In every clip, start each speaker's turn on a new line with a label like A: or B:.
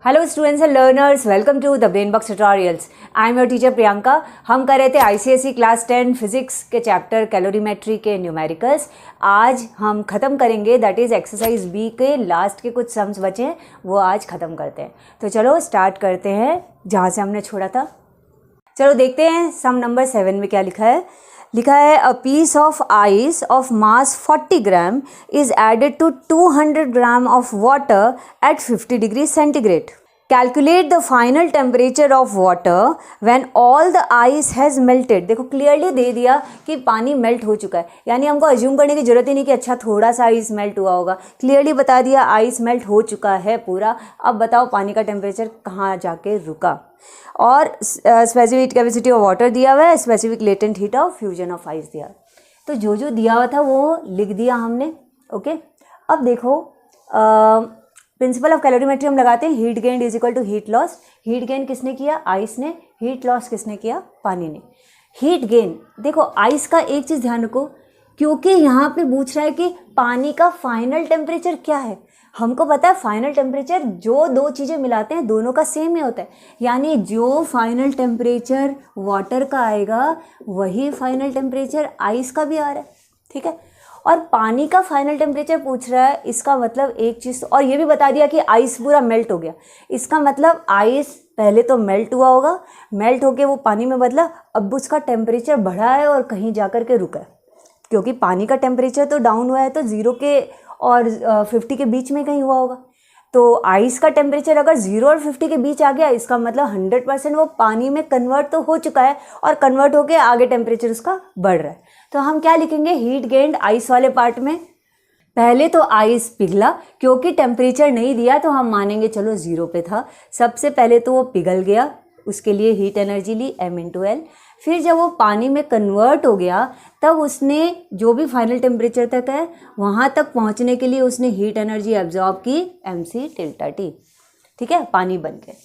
A: Hello students and learners, welcome to the Brain Box tutorials. I am your teacher Priyanka. हम कर रहे थे ICSE class 10 physics के chapter calorimetry के numericals. आज हम ख़त्म करेंगे, दैट इज़ एक्सरसाइज बी के लास्ट के कुछ सम्स बचे हैं, वो आज ख़त्म करते हैं। तो चलो स्टार्ट करते हैं जहाँ से हमने छोड़ा था। चलो देखते हैं सम नंबर 7 में क्या लिखा है। लिखा है a piece of ice of mass 40 gram is added to 200 gram of water at 50 degree centigrade. Calculate the final temperature of water when all the ice has melted. देखो क्लियरली दे दिया कि पानी मेल्ट हो चुका है, यानी हमको अज्यूम करने की जरूरत ही नहीं कि अच्छा थोड़ा सा आइस मेल्ट हुआ होगा। क्लियरली बता दिया आइस मेल्ट हो चुका है पूरा। अब बताओ पानी का टेम्परेचर कहाँ जाके रुका। और स्पेसिफिक कैपेसिटी ऑफ वाटर दिया हुआ है, specific latent heat of fusion of ice दिया। तो जो जो दिया हुआ था वो लिख दिया हमने। ओके, अब देखो प्रिंसिपल ऑफ कैलोरीमेट्री हम लगाते हैं। Heat gain is equal to heat loss. Heat gain किसने किया? आइस ने। हीट लॉस किसने किया? पानी ने। हीट गेन देखो, आइस का एक चीज़ ध्यान रखो, क्योंकि यहाँ पे पूछ रहा है कि पानी का फाइनल टेम्परेचर क्या है। हमको पता है फाइनल टेम्परेचर जो दो चीज़ें मिलाते हैं दोनों का सेम ही होता है, यानी जो फाइनल टेम्परेचर वाटर का आएगा वही फाइनल टेम्परेचर आइस का भी आ रहा है। ठीक है, और पानी का फाइनल टेम्परेचर पूछ रहा है, इसका मतलब एक चीज़, और ये भी बता दिया कि आइस पूरा मेल्ट हो गया। इसका मतलब आइस पहले तो मेल्ट हुआ होगा, मेल्ट होके वो पानी में बदला, अब उसका टेम्परेचर बढ़ा है और कहीं जा कर के रुका है, क्योंकि पानी का टेम्परेचर तो डाउन हुआ है तो 0 के और 50 के बीच में कहीं हुआ होगा। तो आइस का टेम्परेचर अगर 0 और 50 के बीच आ गया, इसका मतलब 100% वो पानी में कन्वर्ट तो हो चुका है और कन्वर्ट होके आगे टेम्परेचर उसका बढ़ रहा है। तो हम क्या लिखेंगे हीट गेन्ड आइस वाले पार्ट में? पहले तो आइस पिघला, क्योंकि टेम्परेचर नहीं दिया तो हम मानेंगे चलो 0 पे था। सबसे पहले तो वो पिघल गया, उसके लिए हीट एनर्जी ली m/L। फिर जब वो पानी में कन्वर्ट हो गया तब उसने जो भी फाइनल टेम्परेचर तक है वहाँ तक पहुँचने के लिए उसने हीट एनर्जी एब्जॉर्ब की mc∆T। ठीक है, पानी बन गए।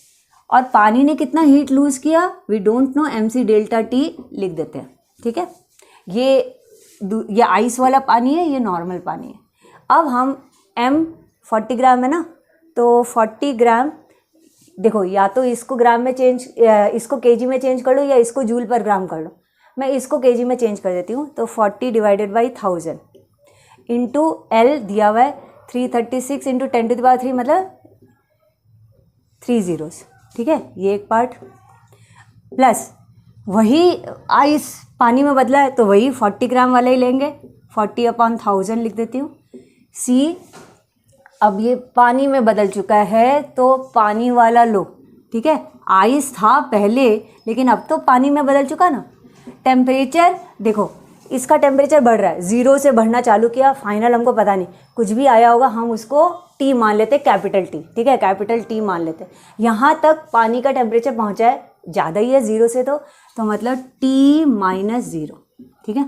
A: और पानी ने कितना हीट लूज़ किया? वी डोंट नो, mc∆T लिख देते हैं। ठीक है, ये आइस वाला पानी है, ये नॉर्मल पानी है। अब हम m 40 ग्राम है ना, तो 40 ग्राम देखो, या तो इसको ग्राम में चेंज, इसको केजी में चेंज कर लो या इसको जूल पर ग्राम कर लो। मैं इसको केजी में चेंज कर देती हूँ। तो 40 डिवाइडेड बाई 1000 इंटू L दिया हुआ है 336 इंटू 10⁻³ मतलब 3 zeros। ठीक है, ये एक पार्ट, प्लस वही आइस पानी में बदला है तो वही 40 ग्राम वाला ही लेंगे, 40/1000 लिख देती हूँ। C अब ये पानी में बदल चुका है तो पानी वाला लो। ठीक है, आइस था पहले लेकिन अब तो पानी में बदल चुका ना। टेम्परेचर देखो, इसका टेम्परेचर बढ़ रहा है, 0 से बढ़ना चालू किया, फाइनल हमको पता नहीं, कुछ भी आया होगा, हम उसको T मान लेते, कैपिटल T। ठीक है, कैपिटल T मान लेते। यहाँ तक पानी का टेम्परेचर पहुँचा है, ज़्यादा ही है 0 से तो मतलब T-0। ठीक है,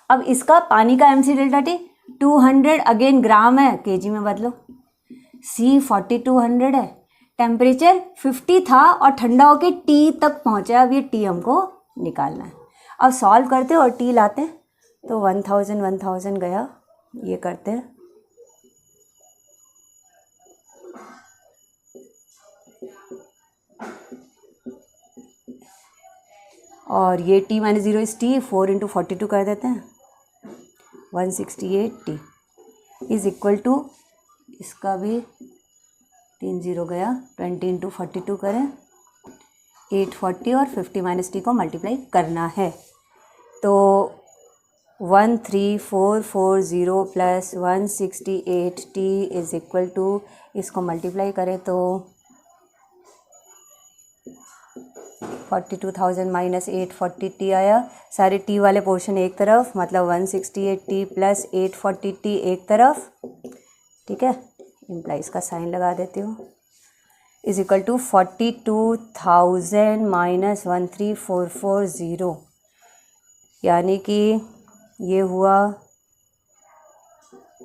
A: अब इसका पानी का mc∆T 200 अगेन ग्राम है, केजी में बदलो। C 4200 है, टेम्परेचर 50 था और ठंडा होके T तक पहुंचा। अब ये T हमको निकालना है। अब सॉल्व करते और T लाते हैं तो 1000 गया, ये करते हैं। और ये T-0 इस T 4 इंटू 42 कर देते हैं, 168T इज इक्वल टू, इसका भी 3 0 गया, 20 इंटू 42 करें 840 और 50 - T को मल्टीप्लाई करना है। तो 13440 plus 168T is equal to, इसको मल्टीप्लाई करें तो 42,000 माइनस 840T आया। सारे T वाले पोर्शन एक तरफ, मतलब 168T प्लस 840T एक तरफ। ठीक है, इम्प्लाइज का साइन लगा देती हूँ, इज इक्वल टू 42,000 माइनस 13440, यानी कि ये हुआ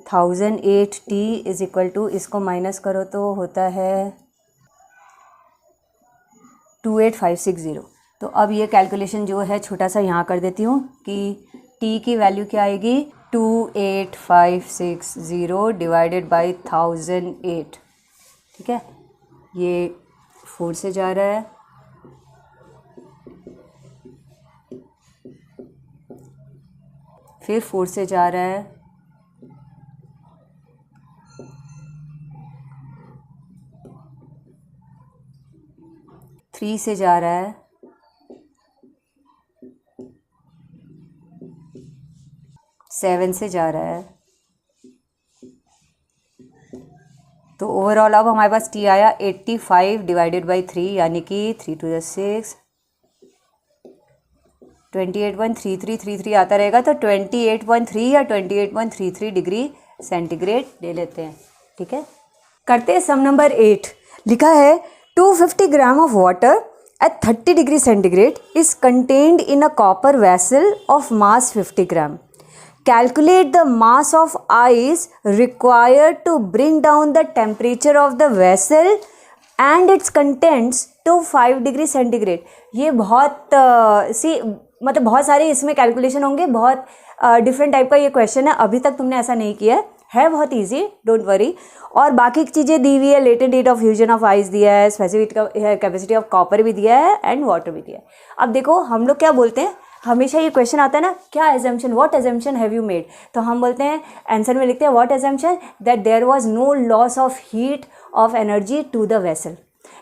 A: 1008T इज इक्वल टू, इसको माइनस करो तो होता है 28560। तो अब ये कैलकुलेशन जो है छोटा सा यहाँ कर देती हूँ कि T की वैल्यू क्या आएगी, 28560 डिवाइडेड बाई 1008। ठीक है, ये 4 से जा रहा है, फिर 4 से जा रहा है, थ्री से जा रहा है, 7 से जा रहा है। तो ओवरऑल अब हमारे पास टी आया 85 डिवाइडेड बाई 3, यानी कि 3 to the 6, 28.3333 आता रहेगा। तो 28.3 या 28.33 डिग्री सेंटीग्रेड ले लेते हैं। ठीक है, करते हैं सम नंबर 8। लिखा है 250 ग्राम of water at 30 degree centigrade is contained in a copper vessel of mass 50 gram. Calculate the mass of ice required to bring down the temperature of the vessel and its contents to 5 degree centigrade. ये बहुत मतलब बहुत सारे इसमें calculation होंगे, बहुत different type का ये क्वेश्चन है। अभी तक तुमने ऐसा नहीं किया है बहुत ईजी, डोंट वरी। और बाकी चीज़ें दी हुई है, latent heat of fusion of ice दिया है, स्पेसिफिक कैपेसिटी ऑफ कॉपर भी दिया है एंड वाटर भी दिया है। अब देखो हम लोग क्या बोलते हैं, हमेशा ये क्वेश्चन आता है ना, क्या assumption, what assumption have you made. तो हम बोलते हैं आंसर में लिखते हैं what assumption that there was no loss of heat of energy to the vessel.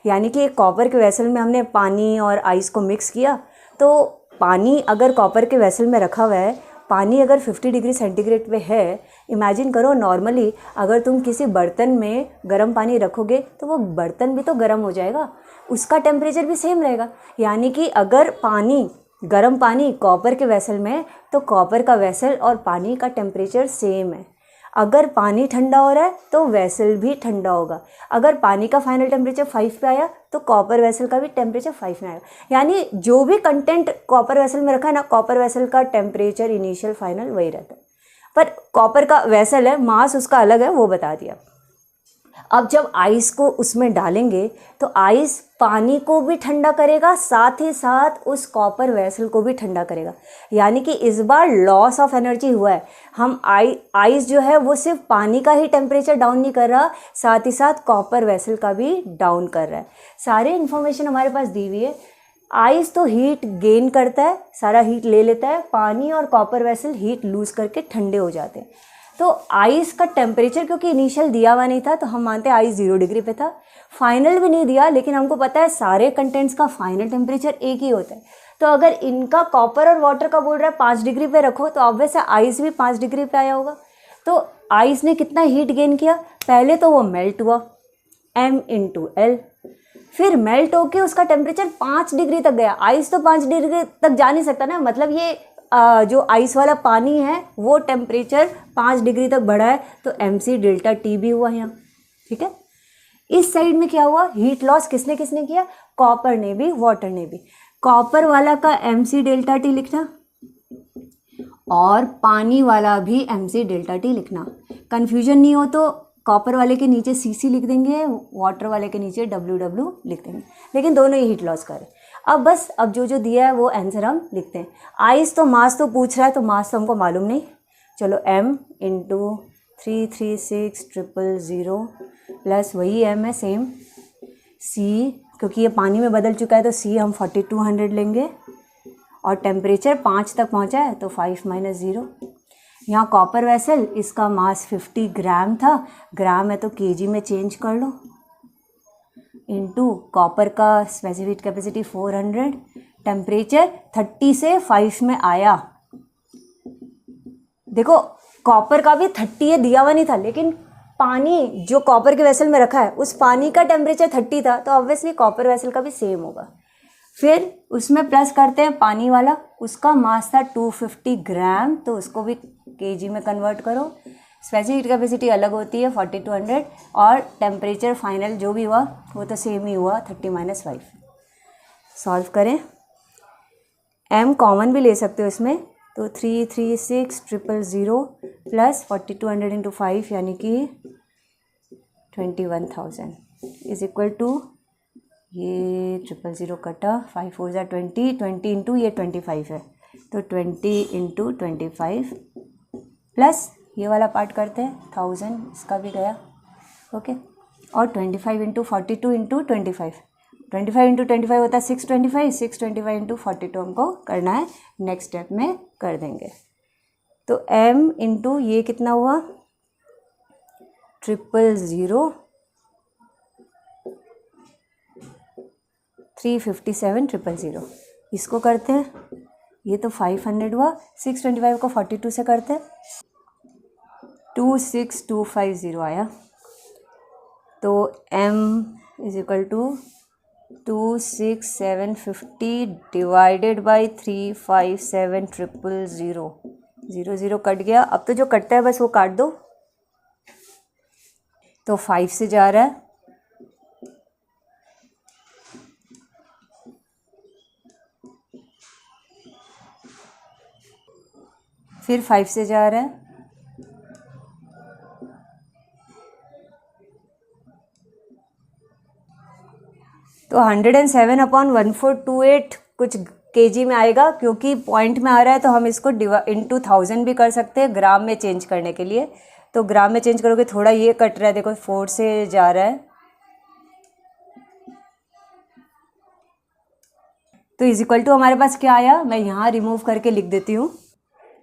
A: यानी कि एक कॉपर के वेसल में हमने पानी और आइस को मिक्स किया, तो पानी अगर कॉपर के वेसल में रखा हुआ है, पानी अगर 50 डिग्री सेंटीग्रेड पे है, इमेजिन करो नॉर्मली अगर तुम किसी बर्तन में गर्म पानी रखोगे तो वो बर्तन भी तो गर्म हो जाएगा, उसका टेम्परेचर भी सेम रहेगा। यानी कि अगर पानी, गर्म पानी कॉपर के वेसल में, तो कॉपर का वेसल और पानी का टेम्परेचर सेम है। अगर पानी ठंडा हो रहा है तो वेसल भी ठंडा होगा। अगर पानी का फाइनल टेम्परेचर 5 पे आया तो कॉपर वेसल का भी टेम्परेचर 5 में आएगा। यानी जो भी कंटेंट कॉपर वेसल में रखा है ना, कॉपर वेसल का टेम्परेचर इनिशियल फाइनल वही रहता है। पर कॉपर का वेसल है, मास उसका अलग है, वो बता दिया। अब जब आइस को उसमें डालेंगे तो आइस पानी को भी ठंडा करेगा, साथ ही साथ उस कॉपर वेसल को भी ठंडा करेगा। यानी कि इस बार लॉस ऑफ एनर्जी हुआ है। हम आइस जो है वो सिर्फ पानी का ही टेम्परेचर डाउन नहीं कर रहा, साथ ही साथ कॉपर वेसल का भी डाउन कर रहा है। सारे इन्फॉर्मेशन हमारे पास दी हुई है। आइस तो हीट गेन करता है, सारा हीट ले लेता है, पानी और कॉपर वेसल हीट लूज करके ठंडे हो जाते हैं। तो आइस का टेम्परेचर क्योंकि इनिशियल दिया हुआ नहीं था तो हम मानते हैं आइस 0 डिग्री पे था, फाइनल भी नहीं दिया, लेकिन हमको पता है सारे कंटेंट्स का फाइनल टेम्परेचर एक ही होता है। तो अगर इनका कॉपर और वाटर का बोल रहा है 5 डिग्री पे रखो, तो ऑब्वियस है आइस भी 5 डिग्री पे आया होगा। तो आइस ने कितना हीट गेन किया, पहले तो वो मेल्ट हुआ m × L, फिर मेल्ट होके उसका टेम्परेचर 5 डिग्री तक गया। आइस तो 5 डिग्री तक जा नहीं सकता ना, मतलब ये जो आइस वाला पानी है वो टेम्परेचर 5 डिग्री तक बढ़ा है, तो mc डेल्टा टी भी हुआ यहाँ। ठीक है, इस साइड में क्या हुआ, हीट लॉस किसने किसने किया, कॉपर ने भी वाटर ने भी। कॉपर वाला का mc डेल्टा टी लिखना और पानी वाला भी mc डेल्टा टी लिखना। कन्फ्यूजन नहीं हो तो कॉपर वाले के नीचे cc लिख देंगे, वाटर वाले के नीचे ww लिख देंगे, लेकिन दोनों ही हीट लॉस करें। अब बस अब जो दिया है वो आंसर हम लिखते हैं। आइस तो मास तो पूछ रहा है, तो मास तो हमको मालूम नहीं, चलो m × 336000 प्लस वही m है सेम, c क्योंकि ये पानी में बदल चुका है तो c हम 4200 लेंगे, और टेम्परेचर 5 तक पहुंचा है तो 5 - 0। यहाँ कॉपर वेसल, इसका मास 50 ग्राम था, ग्राम है तो केजी में चेंज कर लो, इनटू कॉपर का स्पेसिफिक कैपेसिटी 400, टेम्परेचर 30 से 5 में आया। देखो कॉपर का भी 30 है, दिया हुआ नहीं था, लेकिन पानी जो कॉपर के वेसल में रखा है उस पानी का टेम्परेचर 30 था, तो ऑब्वियसली कॉपर वेसल का भी सेम होगा। फिर उसमें प्लस करते हैं पानी वाला, उसका मास था 250 ग्राम, तो उसको भी केजी में कन्वर्ट करो। स्पेसिफिक कैपेसिटी अलग होती है 4200, और टेम्परेचर फाइनल जो भी हुआ वो तो सेम ही हुआ 30 - 5। सॉल्व करें, m कॉमन भी ले सकते हो इसमें, तो 336000 प्लस 4200 × 5 यानी कि 21000 इज इक्वल टू, ये 000 कटा, 5 4 = 20, 20 इंटू ये 25 है, तो 20 × 25 प्लस ये वाला पार्ट करते हैं 1000, इसका भी गया। ओके, और 25 इंटू 42 इंटू 25, 25 इंटू 25 होता है 625, 625 इंटू 42 हमको करना है, नेक्स्ट स्टेप में कर देंगे। तो m इंटू ये कितना हुआ 000 357,000, इसको करते हैं, ये तो 500 हुआ, 625 को 42 से करते हैं, 26250 आया। तो m is equal to 26750 divided by 357,000, 0 cut गया। अब तो जो कटता है बस वो काट दो। तो 5 से जा रहा है, फिर 5 से जा रहा है, तो 107/1428 कुछ केजी में आएगा, क्योंकि पॉइंट में आ रहा है तो हम इसको इंटू 1000 भी कर सकते हैं ग्राम में चेंज करने के लिए। तो ग्राम में चेंज करोगे, थोड़ा ये कट रहा है, देखो 4 से जा रहा है, तो इज इक्वल टू हमारे पास क्या आया, मैं यहाँ रिमूव करके लिख देती हूँ।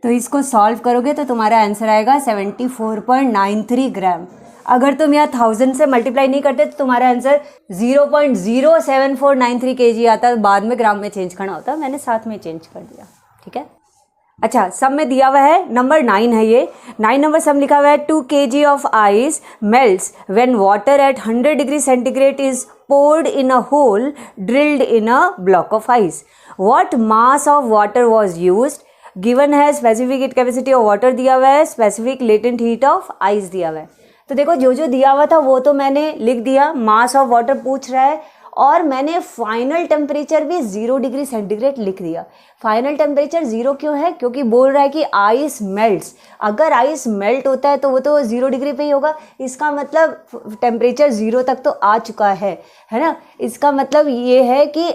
A: तो इसको सॉल्व करोगे तो तुम्हारा आंसर आएगा 74.93 ग्राम। अगर तुम यहाँ 1000 से मल्टीप्लाई नहीं करते तो तुम्हारा आंसर 0.07493 kg आता, बाद में ग्राम में चेंज करना होता, मैंने साथ में चेंज कर दिया, ठीक है। अच्छा, सब में दिया हुआ है, नंबर 9 है ये, 9 नंबर सम लिखा हुआ है 2 kg of ice melts when water at 100 degree centigrade is poured in a hole drilled in a block of ice. What mass of water was used? Given है specific heat capacity of water दिया हुआ है, specific latent heat of ice दिया हुआ है। तो देखो जो जो दिया हुआ था वो तो मैंने लिख दिया, मास ऑफ वाटर पूछ रहा है, और मैंने फाइनल टेम्परेचर भी 0 डिग्री सेंटीग्रेड लिख दिया। फाइनल टेम्परेचर 0 क्यों है, क्योंकि बोल रहा है कि आइस मेल्ट्स, अगर आइस मेल्ट होता है तो वो तो 0 डिग्री पे ही होगा, इसका मतलब टेम्परेचर 0 तक तो आ चुका है ना। इसका मतलब ये है कि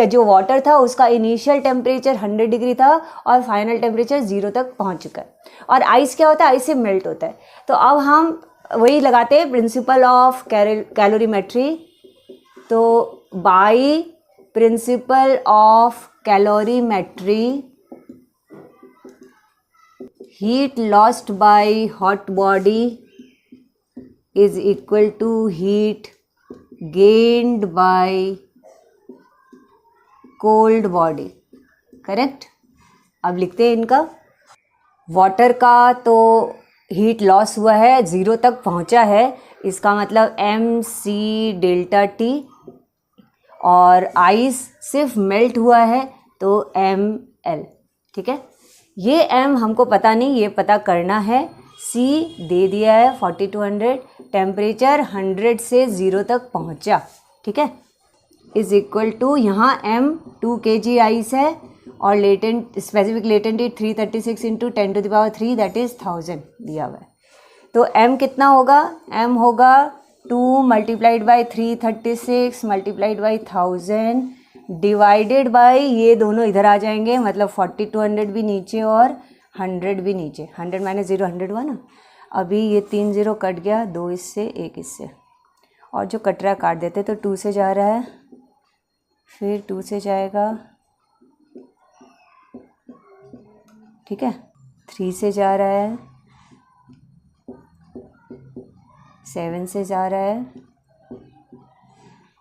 A: जो वाटर था उसका इनिशियल टेम्परेचर 100 डिग्री था और फाइनल टेम्परेचर 0 तक पहुंच चुका है। और आइस क्या होता है, आइस से मेल्ट होता है। तो अब हम वही लगाते हैं, प्रिंसिपल ऑफ कैलोरीमेट्री। तो by principle of calorimetry, heat lost by hot body is equal to heat gained by cold body, correct. अब लिखते हैं इनका, वाटर का तो हीट लॉस हुआ है, 0 तक पहुंचा है, इसका मतलब mc डेल्टा t, और आइस सिर्फ मेल्ट हुआ है तो ml, ठीक है। ये m हमको पता नहीं, ये पता करना है। c दे दिया है 4200, टेम्परेचर 100 से 0 तक पहुंचा, ठीक है, इज इक्वल टू यहाँ m 2 kg आइस है और latent specific latent heat 336 into 10⁻³ that is 1000 दिया हुआ है। तो m कितना होगा, m होगा 2 multiplied by 336 multiplied by 1000 divided by, ये दोनों इधर आ जाएंगे, मतलब 4200 भी नीचे और 100 भी नीचे, 100 माइनस 0 100 हुआ ना। अभी ये 3 0 कट गया, 2 इससे 1 इससे, और जो कट रहा है काट देते। तो 2 से जा रहा है, फिर 2 से जाएगा, ठीक है, 3 से जा रहा है, 7 से जा रहा है,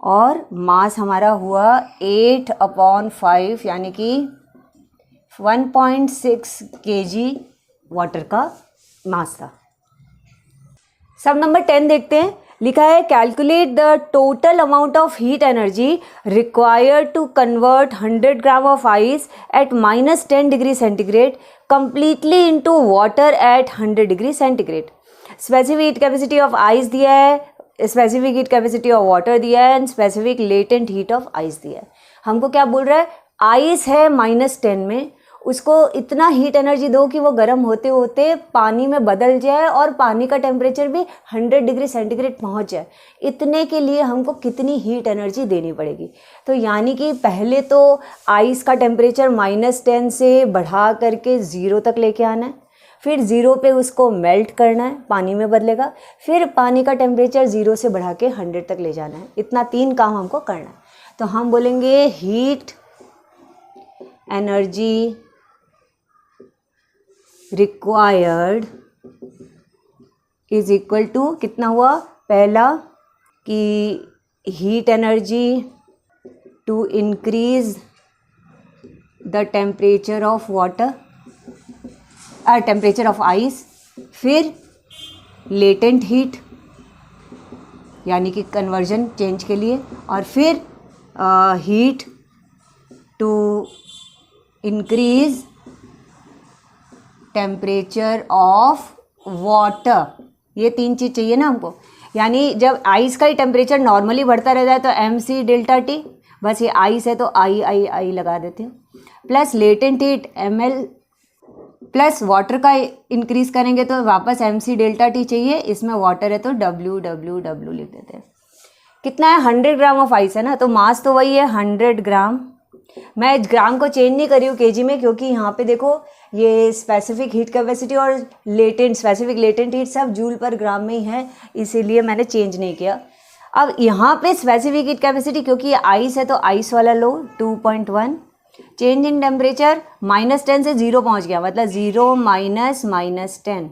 A: और मास हमारा हुआ 8/5 यानी कि 1.6 kg वाटर का मास था। सब नंबर 10 देखते हैं, लिखा है calculate the total amount of heat energy required to convert 100 gram of ice at -10 degree centigrade completely into water at 100 degree centigrade. Specific heat capacity of ice दिया है, specific heat capacity of water दिया है, and specific latent heat of ice दिया है। हमको क्या बोल रहा है, आइस है -10 में, उसको इतना हीट एनर्जी दो कि वो गर्म होते होते पानी में बदल जाए और पानी का टेम्परेचर भी 100 डिग्री सेंटीग्रेड पहुंच जाए। इतने के लिए हमको कितनी हीट एनर्जी देनी पड़ेगी। तो यानी कि पहले तो आइस का टेम्परेचर -10 से बढ़ा करके 0 तक लेके आना है, फिर 0 पे उसको मेल्ट करना है, पानी में बदलेगा, फिर पानी का टेम्परेचर 0 से बढ़ा के 100 तक ले जाना है। इतना 3 काम हमको करना है। तो हम बोलेंगे heat energy required is equal to कितना हुआ, पहला कि heat energy to increase the temperature of water, temperature of ice, फिर लेटेंट हीट यानी कि कन्वर्जन चेंज के लिए, और फिर heat to increase temperature of water. ये 3 चीज़ चाहिए ना हमको। यानी जब आइस का ही टेम्परेचर नॉर्मली बढ़ता रहता है तो mc डेल्टा टी, बस ये आइस है तो आई लगा देती हूँ, plus latent heat ml, plus water का इंक्रीज करेंगे तो वापस mc डेल्टा टी चाहिए, इसमें वाटर है तो w लिख देते हैं। कितना है, 100 ग्राम ऑफ आइस है ना, तो मास तो वही है 100 ग्राम। मैं ग्राम को चेंज नहीं करी हूँ केजी में, क्योंकि यहाँ पे देखो ये स्पेसिफिक हीट कैपेसिटी और स्पेसिफिक लेटेंट हीट सब जूल पर ग्राम में ही है, इसीलिए मैंने चेंज नहीं किया। अब यहाँ पे स्पेसिफिक हीट कैपेसिटी, क्योंकि ये आइस है तो आइस वाला लो 2.1, चेंज इन टेम्परेचर -10 से 0 पहुँच गया, मतलब 0 -10,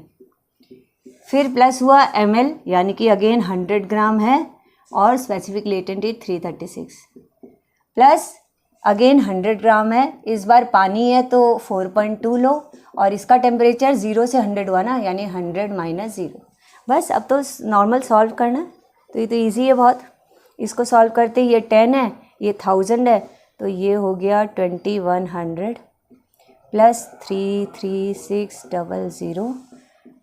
A: फिर प्लस हुआ ml यानी कि अगेन 100 ग्राम है, और specific latent heat 336, plus again 100 ग्राम है, इस बार पानी है तो 4.2 लो, और इसका टेम्परेचर 0 से 100 हुआ ना, यानी 100 - 0। बस अब तो नॉर्मल सॉल्व करना है, तो ये तो इजी है बहुत। इसको सॉल्व करते ये 10 है, ये 1000 है, तो ये हो गया 2100 प्लस 33600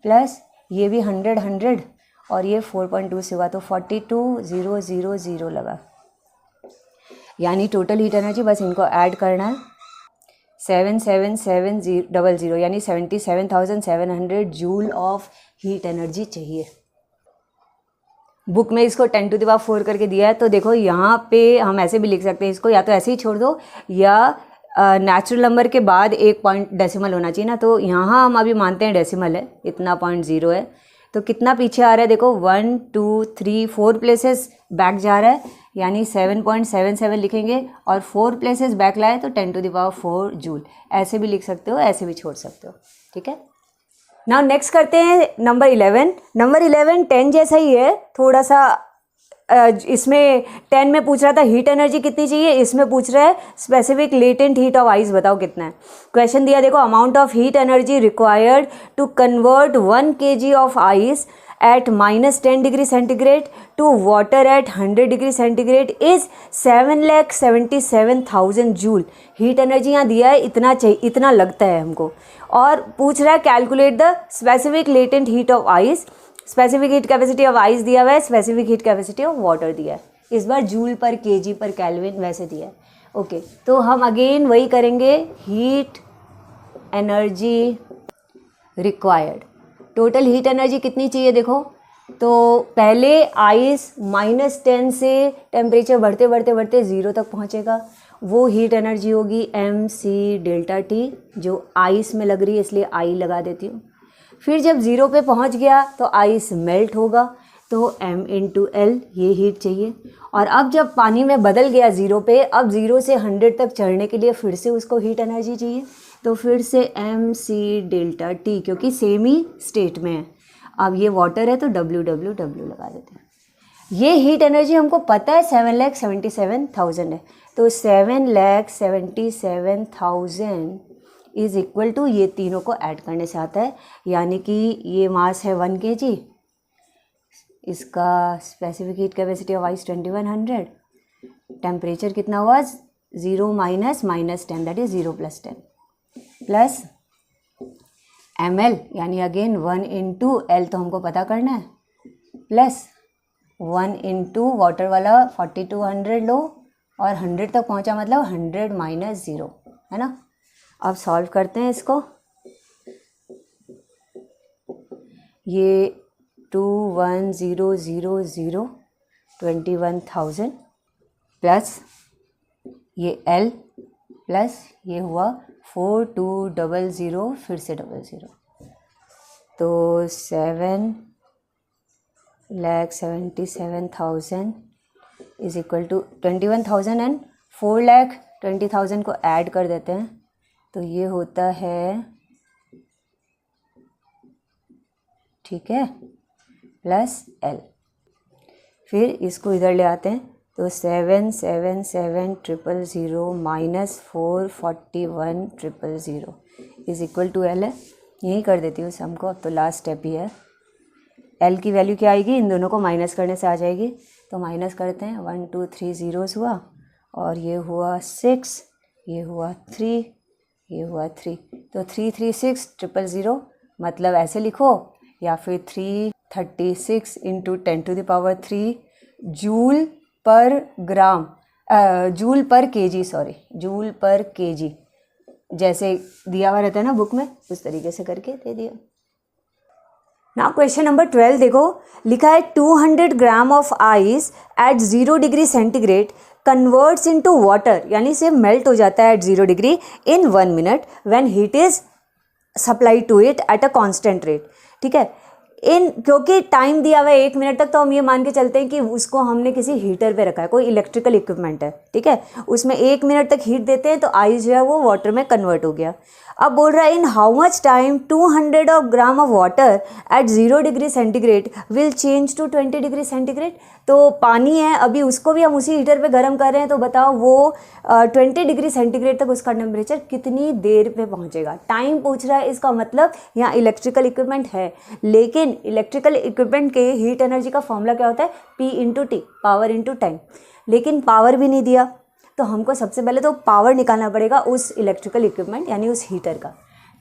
A: प्लस ये भी 100 और ये 4.2 से हुआ तो 42000 लगा। यानी टोटल हीट एनर्जी, बस इनको ऐड करना है, 77700 यानी 77,700 जूल ऑफ हीट एनर्जी चाहिए। बुक में इसको 10⁴ करके दिया है, तो देखो यहाँ पे हम ऐसे भी लिख सकते हैं इसको, या तो ऐसे ही छोड़ दो, या नेचुरल नंबर के बाद एक पॉइंट डेसिमल होना चाहिए ना, तो यहाँ हम अभी मानते हैं डेसिमल है, इतना 0.0 है, तो कितना पीछे आ रहा है देखो 1 2 3 4 प्लेसेस बैक जा रहा है, यानी 7.77 लिखेंगे, और 4 प्लेसेस बैक लाए तो 10⁴ जूल। ऐसे भी लिख सकते हो, ऐसे भी छोड़ सकते हो, ठीक है। नाउ नेक्स्ट करते हैं नंबर 11। नंबर 11 10 जैसा ही है, थोड़ा सा इसमें 10 में पूछ रहा था हीट एनर्जी कितनी चाहिए, इसमें पूछ रहा है specific latent heat of ice बताओ कितना है। क्वेश्चन दिया देखो, amount of heat energy required to convert 1 kg of ice at -10 degree centigrade to water at 100 degree centigrade is 7,77,000 joule. Heat energy यहाँ दिया है, इतना चाहिए, इतना लगता है हमको, और पूछ रहा है calculate the specific latent heat of ice. Specific heat capacity of ice दिया हुआ है, specific heat capacity of water दिया है, इस बार joule per KG per kelvin वैसे दिया है। ओके, तो हम अगेन वही करेंगे, heat energy required, total heat energy कितनी चाहिए देखो, तो पहले आइस -10 से टेम्परेचर बढ़ते बढ़ते बढ़ते 0 तक पहुंचेगा, वो हीट एनर्जी होगी mc डेल्टा टी, जो आइस में लग रही है इसलिए आई लगा देती हूँ। फिर जब 0 पे पहुंच गया तो आइस मेल्ट होगा, तो m × l ये हीट चाहिए, और अब जब पानी में बदल गया 0 पे, अब 0 से 100 तक चढ़ने के लिए फिर से उसको हीट एनर्जी चाहिए, तो फिर से mc डेल्टा टी, क्योंकि सेम ही स्टेट में है। अब ये वाटर है तो w लगा देते हैं। ये हीट एनर्जी हमको पता है 7,77,000 है, तो 7,77,000 इज इक्वल टू, ये तीनों को ऐड करने से आता है, यानी कि ये मास है 1 kg, इसका specific heat capacity of ice 2100, temperature कितना हुआ 0 -10 दैट इज 0 + 10 प्लस ml यानी अगेन 1 × l तो हमको पता करना है, प्लस 1 × वाटर वाला 4200 लो, और 100 तक पहुंचा मतलब 100 - 0 है ना। अब सॉल्व करते हैं इसको, ये 21,000 21,000 प्लस ये L प्लस ये हुआ 4200 फिर से 00, तो 7,77,000 इज इक्वल टू 21,000 एंड 4,20,000 को ऐड कर देते हैं तो ये होता है, ठीक है, प्लस L। फिर इसको इधर ले आते हैं तो 777,000 minus 441,000 is equal to L है। यही कर देती हूँ सम को। अब तो लास्ट स्टेप ही है। L की वैल्यू क्या आएगी, इन दोनों को माइनस करने से आ जाएगी। तो माइनस करते हैं, 1 2 3 zeros हुआ और ये हुआ 6, ये हुआ 3, ये हुआ 3। तो 336,000 मतलब ऐसे लिखो, या फिर 336 into 10⁻³ joule per gram, joule per KG, sorry joule per KG, जैसे दिया हुआ रहता है ना बुक में, उस तरीके से करके दे दिया। नाउ क्वेश्चन नंबर 12 देखो, लिखा है 200 gram of ice at 0 degree centigrade converts into water, यानी से मेल्ट हो जाता है at 0 degree in 1 minute when heat is supply to it at a constant rate. ठीक है, क्योंकि टाइम दिया हुआ है 1 मिनट तक, तो हम ये मान के चलते हैं कि उसको हमने किसी हीटर पे रखा है, कोई इलेक्ट्रिकल इक्विपमेंट है। ठीक है, उसमें 1 मिनट तक हीट देते हैं तो आइस जो है वो वाटर में कन्वर्ट हो गया। अब बोल रहा है in how much time 200 gram of water at 0 degree centigrade will change to 20 degree centigrade. तो पानी है, अभी उसको भी हम उसी हीटर पे गर्म कर रहे हैं, तो बताओ वो 20 डिग्री सेंटीग्रेड तक उसका टेम्परेचर कितनी देर पे पहुंचेगा। टाइम पूछ रहा है, इसका मतलब यहाँ इलेक्ट्रिकल इक्विपमेंट है, लेकिन इलेक्ट्रिकल इक्विपमेंट के हीट एनर्जी का फॉर्मूला क्या होता है, P into T, power into time. लेकिन पावर भी नहीं दिया, तो हमको सबसे पहले तो पावर निकालना पड़ेगा उस इलेक्ट्रिकल इक्विपमेंट यानी उस हीटर का।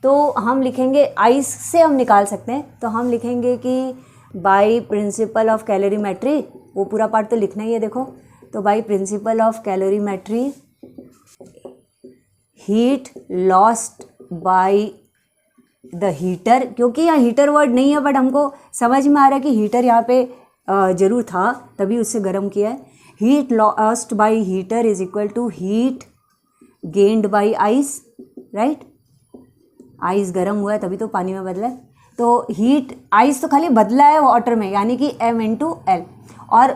A: तो हम लिखेंगे, आइस से हम निकाल सकते हैं, तो हम लिखेंगे कि बाय प्रिंसिपल ऑफ कैलोरीमेट्री, वो पूरा पार्ट तो लिखना ही है देखो। तो by principle of calorimetry heat lost by the heater, क्योंकि यहाँ हीटर वर्ड नहीं है बट हमको समझ में आ रहा है कि हीटर यहाँ पे जरूर था, तभी उससे गर्म किया है। Heat lost by heater is equal to heat gained by ice, right. Ice गर्म हुआ है तभी तो पानी में बदला है, तो हीट आइस तो खाली बदला है वाटर में, यानी कि M इंटू एल। और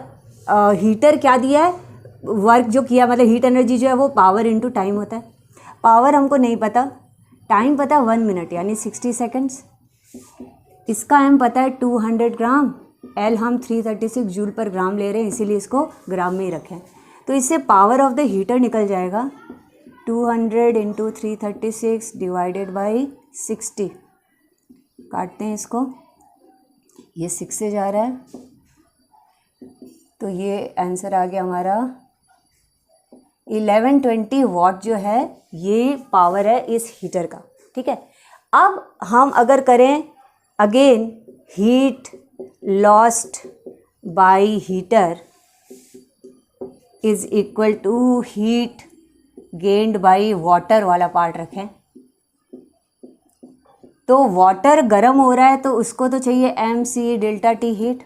A: हीटर क्या दिया है, वर्क जो किया, मतलब हीट एनर्जी जो है वो पावर इंटू टाइम होता है। पावर हमको नहीं पता, टाइम पता है 1 मिनट यानी 60 सेकेंड्स। इसका M पता है 200 ग्राम, L हम 336 जूल पर ग्राम ले रहे हैं, इसीलिए इसको ग्राम में ही रखें। तो इससे पावर ऑफ द हीटर निकल जाएगा 200 इंटू 336 डिवाइडेड बाई 60। काटते हैं इसको, ये 6 से जा रहा है, तो ये आंसर आ गया हमारा 1120 वॉट जो है ये पावर है इस हीटर का। ठीक है, अब हम अगर करें again heat lost by heater is equal to heat gained by water वाला पार्ट रखें, तो वाटर गर्म हो रहा है तो उसको तो चाहिए MC डेल्टा T हीट,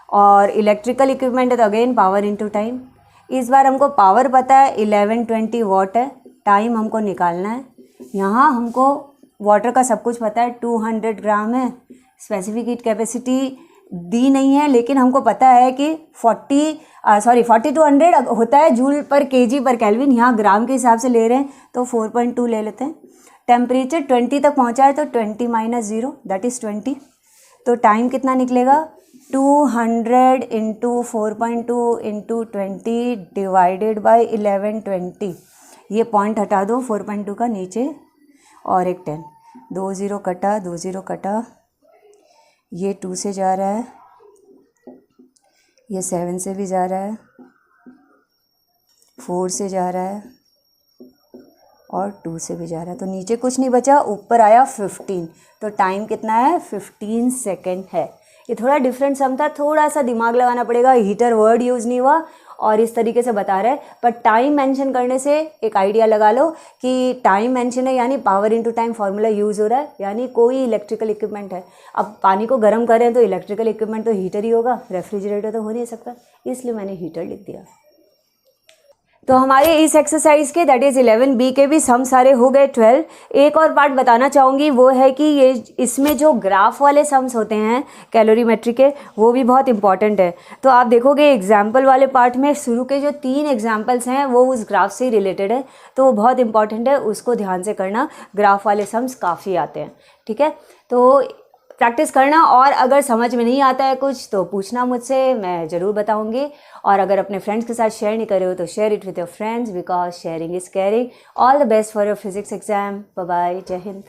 A: और इलेक्ट्रिकल इक्विपमेंट है तो अगेन पावर इनटू टाइम। इस बार हमको पावर पता है 1120 वॉट है, टाइम हमको निकालना है। यहाँ हमको वाटर का सब कुछ पता है, 200 ग्राम है, स्पेसिफिक हीट कैपेसिटी दी नहीं है, लेकिन हमको पता है कि 4200 होता है joule per KG per kelvin, यहाँ ग्राम के हिसाब से ले रहे हैं तो 4.2 ले लेते हैं। टेम्परेचर 20 तक पहुँचा है तो 20 माइनस 0 दैट इज़ 20। तो टाइम कितना निकलेगा, 200 इंटू 4.2 इंटू 20 डिवाइडेड बाई 1120। ये पॉइंट हटा दो 4.2 का नीचे, और एक 10, 2 0 कटा, 2 0 कटा, ये 2 से जा रहा है, ये 7 से भी जा रहा है, 4 से जा रहा है और 2 से भी जा रहा है, तो नीचे कुछ नहीं बचा, ऊपर आया 15। तो टाइम कितना है, 15 सेकेंड है। ये थोड़ा डिफरेंट सम था, थोड़ा सा दिमाग लगाना पड़ेगा, हीटर वर्ड यूज़ नहीं हुआ और इस तरीके से बता रहा है, पर टाइम मेंशन करने से एक आइडिया लगा लो कि टाइम मेंशन है यानी power into time formula use हो रहा है, यानी कोई इलेक्ट्रिकल इक्विपमेंट है। अब पानी को गर्म कर रहे हैं तो इलेक्ट्रिकल इक्विपमेंट तो हीटर ही होगा, रेफ्रिजरेटर तो हो नहीं सकता, इसलिए मैंने हीटर लिख दिया। तो हमारे इस एक्सरसाइज के दैट इज़ 11B के भी सम सारे हो गए 12। एक और पार्ट बताना चाहूँगी, वो है कि ये इसमें जो ग्राफ वाले सम्स होते हैं कैलोरीमेट्री के, वो भी बहुत इंपॉर्टेंट है। तो आप देखोगे एग्जाम्पल वाले पार्ट में शुरू के जो 3 एग्जाम्पल्स हैं वो उस ग्राफ से रिलेटेड है, तो वो बहुत इंपॉर्टेंट है, उसको ध्यान से करना। ग्राफ वाले सम्स काफ़ी आते हैं, ठीक है। तो प्रैक्टिस करना, और अगर समझ में नहीं आता है कुछ तो पूछना मुझसे, मैं ज़रूर बताऊंगी। और अगर अपने फ्रेंड्स के साथ शेयर नहीं कर रहे हो तो share it with your friends, because sharing is caring. All the best for your physics exam. Bye bye, जय हिंद।